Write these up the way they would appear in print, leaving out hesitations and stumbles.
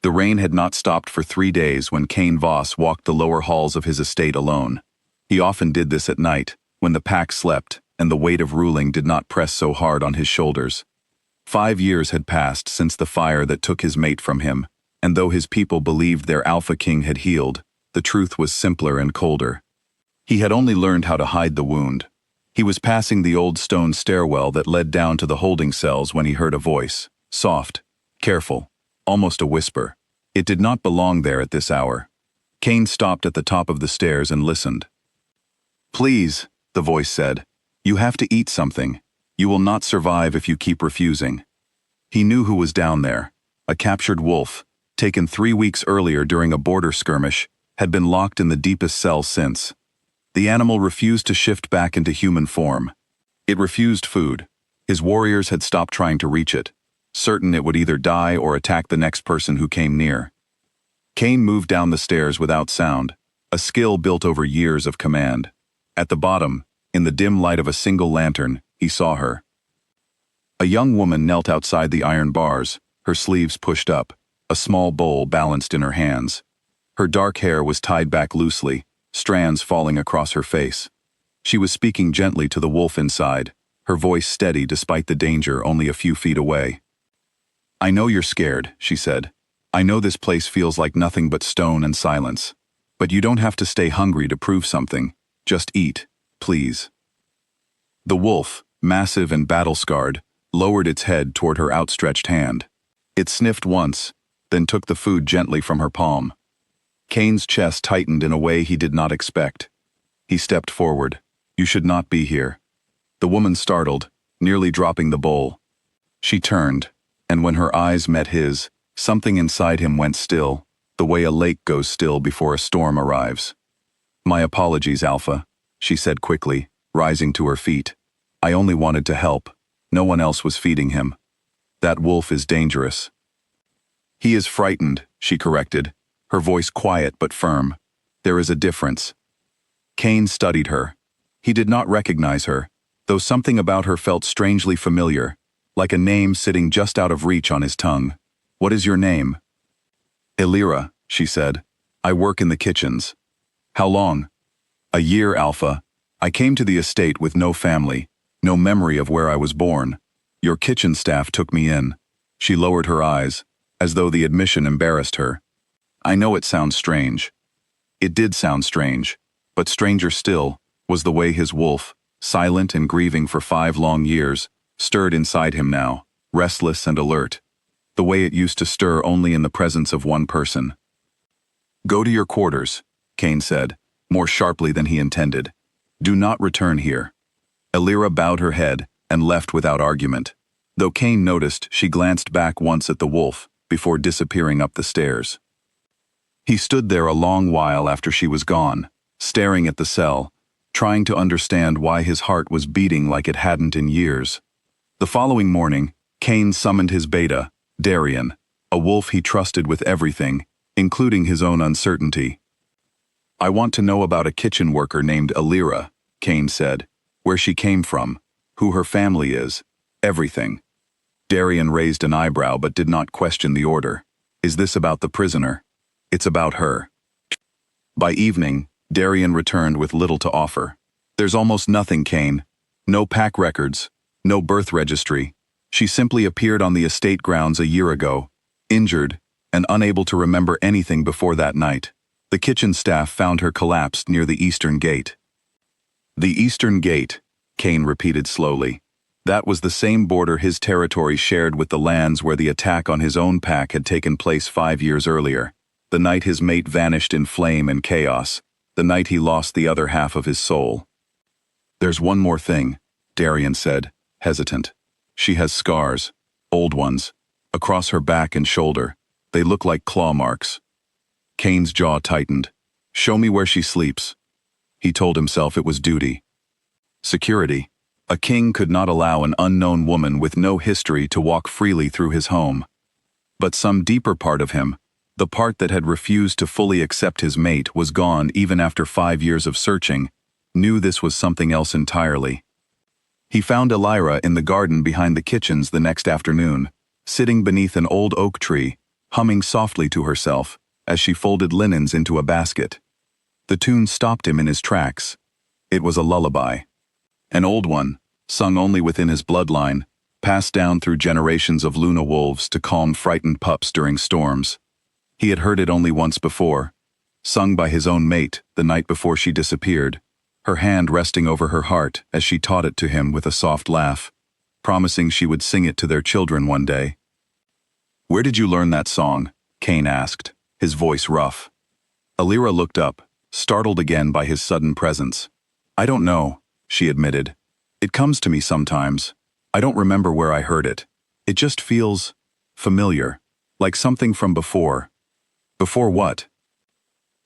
The rain had not stopped for 3 days when Cain Voss walked the lower halls of his estate alone. He often did this at night, when the pack slept and the weight of ruling did not press so hard on his shoulders. 5 years had passed since the fire that took his mate from him, and though his people believed their Alpha King had healed, the truth was simpler and colder. He had only learned how to hide the wound. He was passing the old stone stairwell that led down to the holding cells when he heard a voice, soft, careful, almost a whisper. It did not belong there at this hour. Cain stopped at the top of the stairs and listened. "Please," the voice said, "you have to eat something. You will not survive if you keep refusing." He knew who was down there. A captured wolf, taken 3 weeks earlier during a border skirmish, had been locked in the deepest cell since. The animal refused to shift back into human form. It refused food. His warriors had stopped trying to reach it, certain it would either die or attack the next person who came near. Cain moved down the stairs without sound, a skill built over years of command. At the bottom, in the dim light of a single lantern, he saw her. A young woman knelt outside the iron bars, her sleeves pushed up, a small bowl balanced in her hands. Her dark hair was tied back loosely, strands falling across her face. She was speaking gently to the wolf inside, her voice steady despite the danger only a few feet away. "I know you're scared," she said. "I know this place feels like nothing but stone and silence. But you don't have to stay hungry to prove something. Just eat, please." The wolf, massive and battle-scarred, lowered its head toward her outstretched hand. It sniffed once, then took the food gently from her palm. Cain's chest tightened in a way he did not expect. He stepped forward. "You should not be here." The woman startled, nearly dropping the bowl. She turned, and when her eyes met his, something inside him went still, the way a lake goes still before a storm arrives. "My apologies, Alpha," she said quickly, rising to her feet. "I only wanted to help. No one else was feeding him. That wolf is dangerous." "He is frightened," she corrected, her voice quiet but firm. "There is a difference." Cain studied her. He did not recognize her, though something about her felt strangely familiar, like a name sitting just out of reach on his tongue. "What is your name?" "Elira," she said. "I work in the kitchens." "How long?" "A year, Alpha. I came to the estate with no family, no memory of where I was born. Your kitchen staff took me in." She lowered her eyes, as though the admission embarrassed her. "I know it sounds strange." It did sound strange, but stranger still was the way his wolf, silent and grieving for 5 long years, stirred inside him now, restless and alert, the way it used to stir only in the presence of one person. "Go to your quarters," Cain said, more sharply than he intended. "Do not return here." Elira bowed her head and left without argument, though Cain noticed she glanced back once at the wolf before disappearing up the stairs. He stood there a long while after she was gone, staring at the cell, trying to understand why his heart was beating like it hadn't in years. The following morning, Cain summoned his beta, Darian, a wolf he trusted with everything, including his own uncertainty. "I want to know about a kitchen worker named Elira," Cain said, "where she came from, who her family is, everything." Darian raised an eyebrow but did not question the order. "Is this about the prisoner?" "It's about her." By evening, Darian returned with little to offer. "There's almost nothing, Cain. No pack records, no birth registry. She simply appeared on the estate grounds a year ago, injured, and unable to remember anything before that night. The kitchen staff found her collapsed near the eastern gate." "The eastern gate," Cain repeated slowly. That was the same border his territory shared with the lands where the attack on his own pack had taken place 5 years earlier, the night his mate vanished in flame and chaos, the night he lost the other half of his soul. "There's one more thing," Darian said, hesitant. "She has scars, old ones, across her back and shoulder. They look like claw marks." Cain's jaw tightened. "Show me where she sleeps." He told himself it was duty. Security. A king could not allow an unknown woman with no history to walk freely through his home. But some deeper part of him, the part that had refused to fully accept his mate, was gone even after 5 years of searching, knew this was something else entirely. He found Elira in the garden behind the kitchens the next afternoon, sitting beneath an old oak tree, humming softly to herself as she folded linens into a basket. The tune stopped him in his tracks. It was a lullaby. An old one, sung only within his bloodline, passed down through generations of Luna wolves to calm frightened pups during storms. He had heard it only once before, sung by his own mate the night before she disappeared, her hand resting over her heart as she taught it to him with a soft laugh, promising she would sing it to their children one day. "Where did you learn that song?" Cain asked, his voice rough. Alira looked up, startled again by his sudden presence. "I don't know," she admitted. "It comes to me sometimes. I don't remember where I heard it. It just feels familiar, like something from before." "Before what?"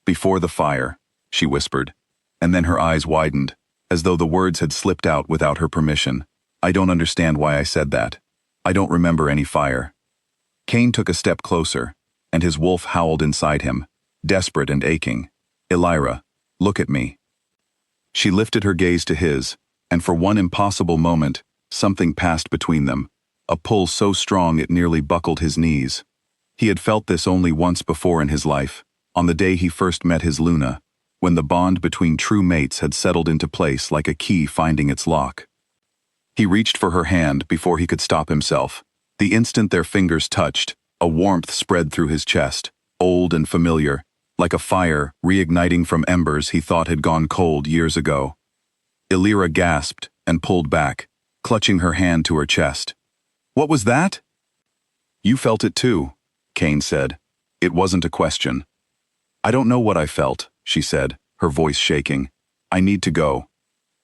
"Before the fire," she whispered, and then her eyes widened, as though the words had slipped out without her permission. "I don't understand why I said that. I don't remember any fire." Cain took a step closer, and his wolf howled inside him, desperate and aching. "Elira, look at me." She lifted her gaze to his, and for one impossible moment, something passed between them, a pull so strong it nearly buckled his knees. He had felt this only once before in his life, on the day he first met his Luna, when the bond between true mates had settled into place like a key finding its lock. He reached for her hand before he could stop himself. The instant their fingers touched, a warmth spread through his chest, old and familiar, like a fire reigniting from embers he thought had gone cold years ago. Elira gasped and pulled back, clutching her hand to her chest. "What was that?" "You felt it too," Cain said. It wasn't a question. "I don't know what I felt," she said, her voice shaking. "I need to go."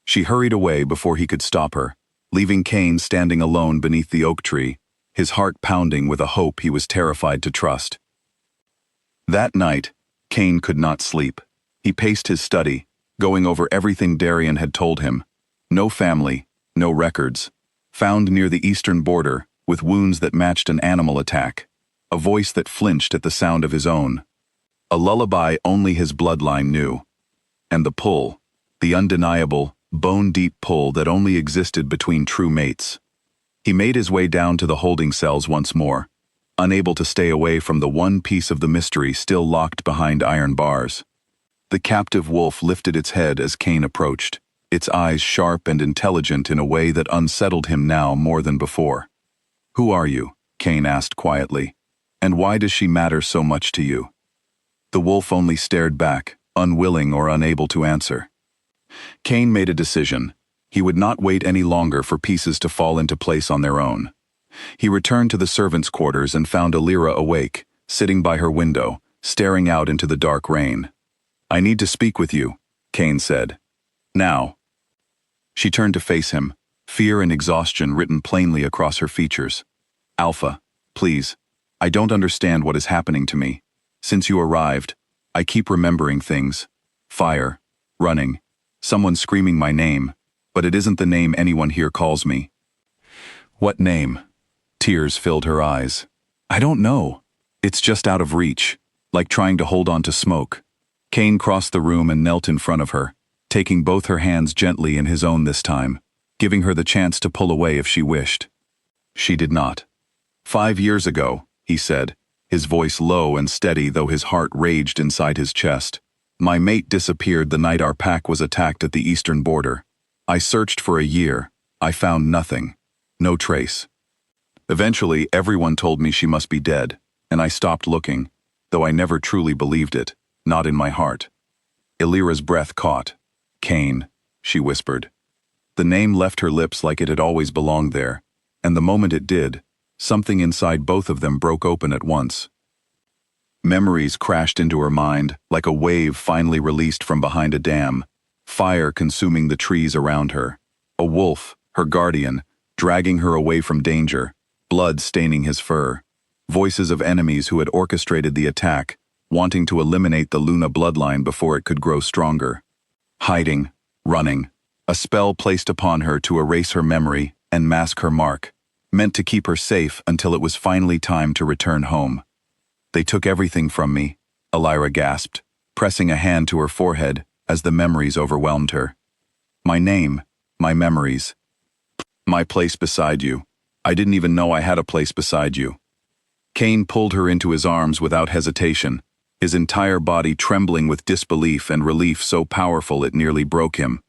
She hurried away before he could stop her, leaving Cain standing alone beneath the oak tree, his heart pounding with a hope he was terrified to trust. That night, Cain could not sleep. He paced his study, going over everything Darian had told him. No family, no records. Found near the eastern border, with wounds that matched an animal attack. A voice that flinched at the sound of his own. A lullaby only his bloodline knew. And the pull, the undeniable, bone-deep pull that only existed between true mates. He made his way down to the holding cells once more, unable to stay away from the one piece of the mystery still locked behind iron bars. The captive wolf lifted its head as Cain approached, its eyes sharp and intelligent in a way that unsettled him now more than before. "Who are you?" Cain asked quietly. "And why does she matter so much to you?" The wolf only stared back, unwilling or unable to answer. Cain made a decision. He would not wait any longer for pieces to fall into place on their own. He returned to the servants' quarters and found Alira awake, sitting by her window, staring out into the dark rain. "I need to speak with you," Cain said. "Now." She turned to face him, fear and exhaustion written plainly across her features. "Alpha, please. I don't understand what is happening to me. Since you arrived, I keep remembering things. Fire, running, someone screaming my name, but it isn't the name anyone here calls me." "What name?" Tears filled her eyes. "I don't know. It's just out of reach, like trying to hold on to smoke." Cain crossed the room and knelt in front of her, taking both her hands gently in his own this time, giving her the chance to pull away if she wished. She did not. "5 years ago," he said, his voice low and steady though his heart raged inside his chest, "my mate disappeared the night our pack was attacked at the eastern border. I searched for a year. I found nothing. No trace. Eventually, everyone told me she must be dead, and I stopped looking, though I never truly believed it, not in my heart." Elira's breath caught. "Cain," she whispered. The name left her lips like it had always belonged there, and the moment it did, something inside both of them broke open at once. Memories crashed into her mind, like a wave finally released from behind a dam, fire consuming the trees around her. A wolf, her guardian, dragging her away from danger, blood staining his fur. Voices of enemies who had orchestrated the attack, wanting to eliminate the Luna bloodline before it could grow stronger. Hiding, running, a spell placed upon her to erase her memory and mask her mark, meant to keep her safe until it was finally time to return home. "They took everything from me," Elira gasped, pressing a hand to her forehead as the memories overwhelmed her. "My name, my memories. My place beside you. I didn't even know I had a place beside you." Cain pulled her into his arms without hesitation, his entire body trembling with disbelief and relief so powerful it nearly broke him.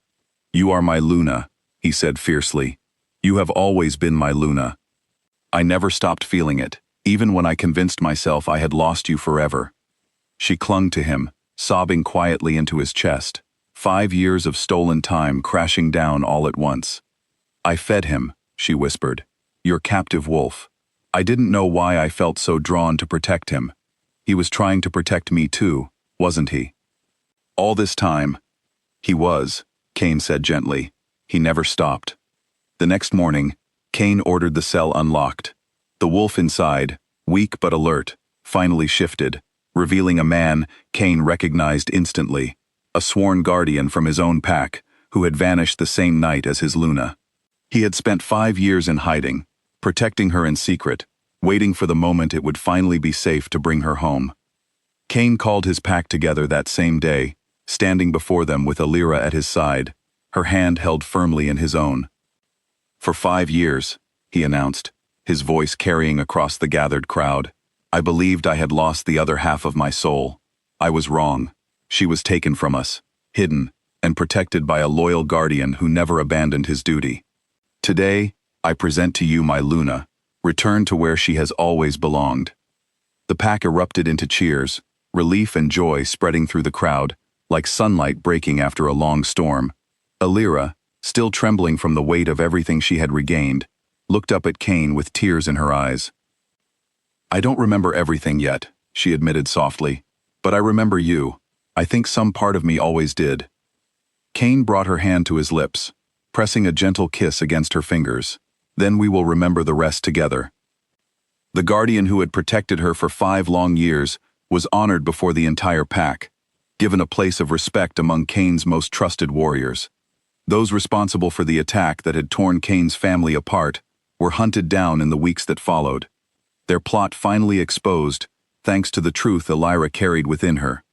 "You are my Luna," he said fiercely. "You have always been my Luna. I never stopped feeling it, even when I convinced myself I had lost you forever." She clung to him, sobbing quietly into his chest, 5 years of stolen time crashing down all at once. "I fed him," she whispered. "Your captive wolf. I didn't know why I felt so drawn to protect him. He was trying to protect me too, wasn't he?" "All this time." "He was," Cain said gently. "He never stopped." The next morning, Cain ordered the cell unlocked. The wolf inside, weak but alert, finally shifted, revealing a man Cain recognized instantly, a sworn guardian from his own pack, who had vanished the same night as his Luna. He had spent 5 years in hiding, protecting her in secret, waiting for the moment it would finally be safe to bring her home. Cain called his pack together that same day, standing before them with Alira at his side, her hand held firmly in his own. "For 5 years," he announced, his voice carrying across the gathered crowd, "I believed I had lost the other half of my soul. I was wrong. She was taken from us, hidden, and protected by a loyal guardian who never abandoned his duty. Today, I present to you my Luna, returned to where she has always belonged." The pack erupted into cheers, relief and joy spreading through the crowd, like sunlight breaking after a long storm. Alira, still trembling from the weight of everything she had regained, looked up at Cain with tears in her eyes. "I don't remember everything yet," she admitted softly, "but I remember you. I think some part of me always did." Cain brought her hand to his lips, pressing a gentle kiss against her fingers. "Then we will remember the rest together." The guardian who had protected her for 5 long years was honored before the entire pack, given a place of respect among Cain's most trusted warriors. Those responsible for the attack that had torn Cain's family apart were hunted down in the weeks that followed, their plot finally exposed thanks to the truth Alira carried within her.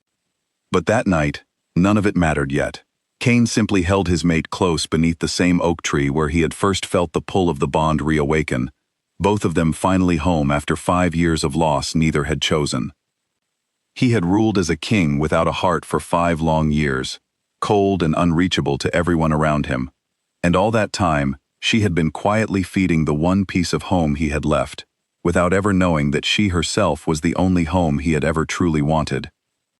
But that night, none of it mattered yet. Cain simply held his mate close beneath the same oak tree where he had first felt the pull of the bond reawaken, both of them finally home after 5 years of loss neither had chosen. He had ruled as a king without a heart for 5 long years, cold and unreachable to everyone around him, and all that time she had been quietly feeding the one piece of home he had left, without ever knowing that she herself was the only home he had ever truly wanted.